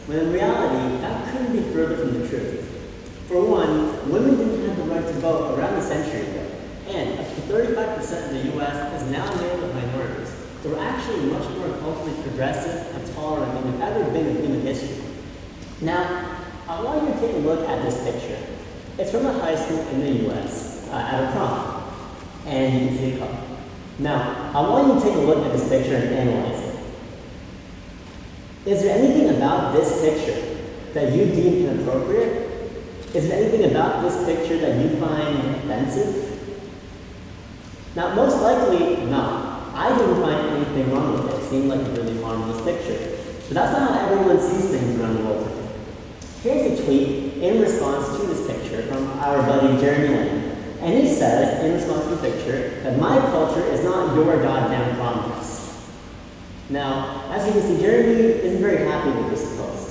when in reality, that couldn't be further from the truth. For one, women didn't have the right to vote around a century ago, and up to 35% of the U.S. is now made up of minorities. So we're actually much more culturally progressive and tolerant than we've ever been in human history. Now, I want you to take a look at this picture. It's from a high school in the U.S. At a prom, and you can see a couple. Now, I want you to take a look at this picture and analyze it. Is there anything about this picture that you deem inappropriate? Is there anything about this picture that you find offensive? Now, most likely not. I didn't find anything wrong with it. It seemed like a really harmless picture. But that's not how everyone sees things around the world today. Here's a tweet in response to this picture from our buddy Jeremy Lane. And he says, in response to the picture, that my culture is not your goddamn prom dress. Now, as you can see, Jeremy isn't very happy with this post.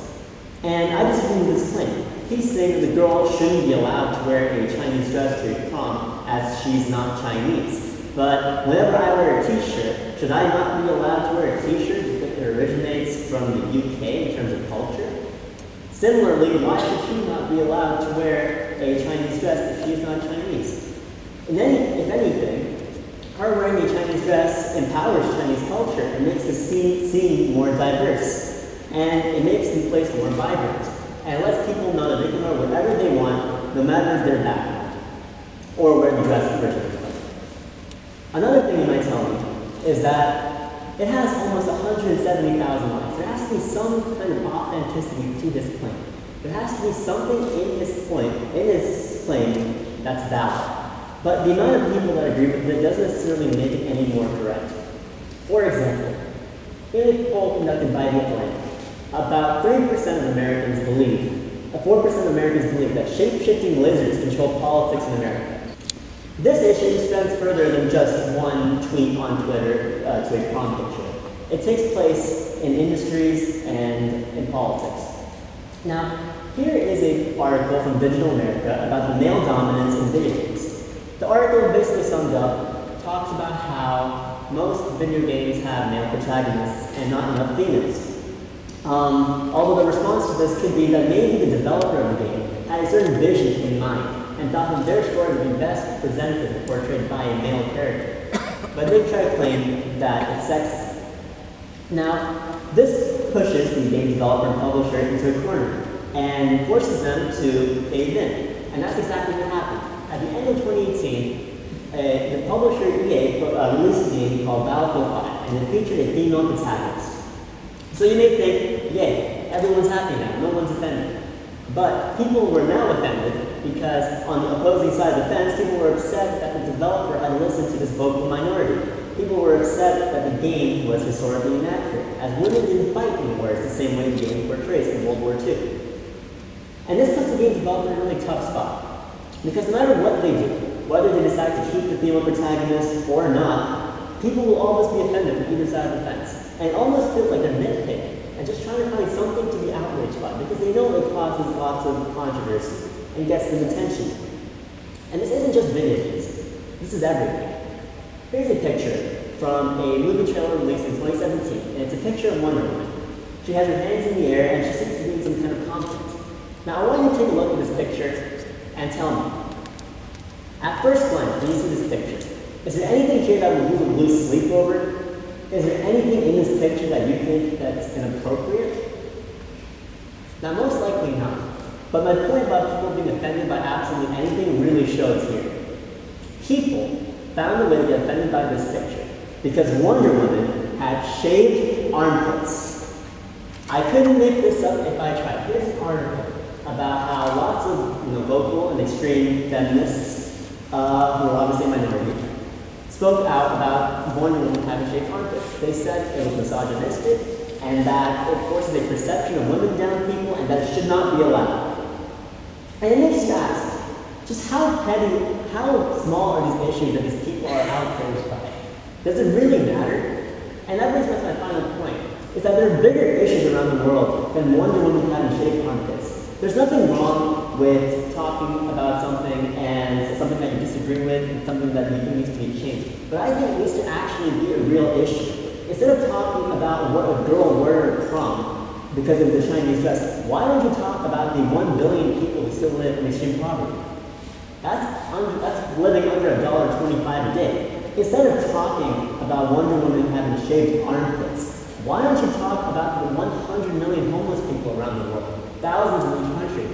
And I disagree with his claim. He's saying that the girl shouldn't be allowed to wear a Chinese dress to a prom as she's not Chinese. But whenever I wear a t-shirt, should I not be allowed to wear a t-shirt because it originates from the UK in terms of culture? Similarly, why should she not be allowed to wear a Chinese dress if she's not Chinese? If anything, her wearing a Chinese dress empowers Chinese culture and makes the scene more diverse. And it makes the place more vibrant. And it lets people know that they can wear whatever they want, no matter their background, or where the dress originates from. Another thing you might tell me is that it has almost 170,000 likes. There has to be some kind of authenticity to this claim. There has to be something in this claim that's valid. But the amount of people that agree with it doesn't necessarily make it any more correct. For example, in a poll conducted by The Atlantic, about 3% of Americans believe, 4% of Americans believe that shape-shifting lizards control politics in America. This issue extends further than just one tweet on Twitter to a prom picture. It takes place in industries and in politics. Now, here is an article from Digital America about the male dominance in video games. The article basically summed up, talks about how most video games have male protagonists and not enough females. Although the response to this could be that maybe the developer of the game had a certain vision in mind and thought that their story would be best presented and portrayed by a male character. But they try to claim that it's sexist. Now, this pushes the game developer and publisher into a corner and forces them to cave in. And that's exactly what happened. At the end of 2018, the publisher EA released a game called Battlefield 5, and it featured a female protagonist. So you may think, yay, everyone's happy now, no one's offended. But people were now offended because on the opposing side of the fence, people were upset that the developer had listened to this vocal minority. People were upset that the game was historically inaccurate, as women didn't fight in wars the same way the game portrays in World War II. And this puts the game developer in a really tough spot, because no matter what they do, whether they decide to keep the female protagonist or not, people will always be offended from either side of the fence. And it almost feels like they're nitpicking and just trying to find something to be outraged by, because they know it causes lots of controversy and gets them attention. And this isn't just video games. This is everything. Here's a picture from a movie trailer released in 2017, and it's a picture of Wonder Woman. She has her hands in the air, and she seems to be in some kind of conflict. Now, I want you to take a look at this picture and tell me, at first glance, when you see this picture, is there anything here that you would lose sleep over? Is there anything in this picture that you think that's inappropriate? Now, most likely not. But my point about people being offended by absolutely anything really shows here. People found a way to get offended by this picture because Wonder Woman had shaved armpits. I couldn't make this up if I tried. Here's an article about how lots of vocal and extreme feminists, who are obviously a minority, spoke out about Wonder Woman having shaved armpits. They said it was misogynistic and that it forces a perception of women down people and that it should not be allowed. And it makes you ask, just how petty, how small are these issues that these people are outraged by? Does it really matter? And that brings me to my final point, is that there are bigger issues around the world than Wonder Woman having shaved armpits. There's nothing wrong with talking about something and something that you disagree with and something that you think needs to be changed. But I think it needs to actually be a real issue. Instead of talking about what a girl wore at prom, because of the Chinese dress. Why don't you talk about the 1 billion people who still live in extreme poverty? That's living under $1.25 a day. Instead of talking about Wonder Woman having shaved armpits, why don't you talk about the 100 million homeless people around the world, thousands in each country?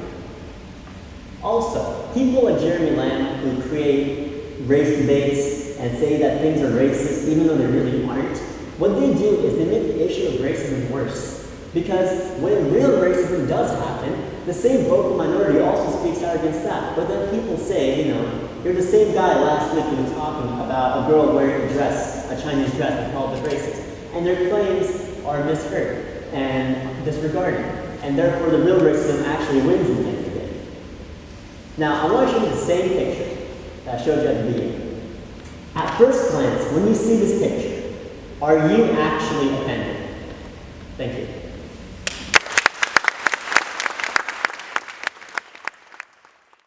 Also, people like Jeremy Lamb who create race debates and say that things are racist even though they really aren't, what they do is they make the issue of racism worse. Because when real racism does happen, the same vocal minority also speaks out against that. But then people say, you know, you're the same guy last week who was talking about a girl wearing a dress, a Chinese dress, and called it racist. And their claims are misheard and disregarded. And therefore the real racism actually wins in the end of the day. Now, I want to show you the same picture that I showed you at the beginning. At first glance, when you see this picture, are you actually offended? Thank you.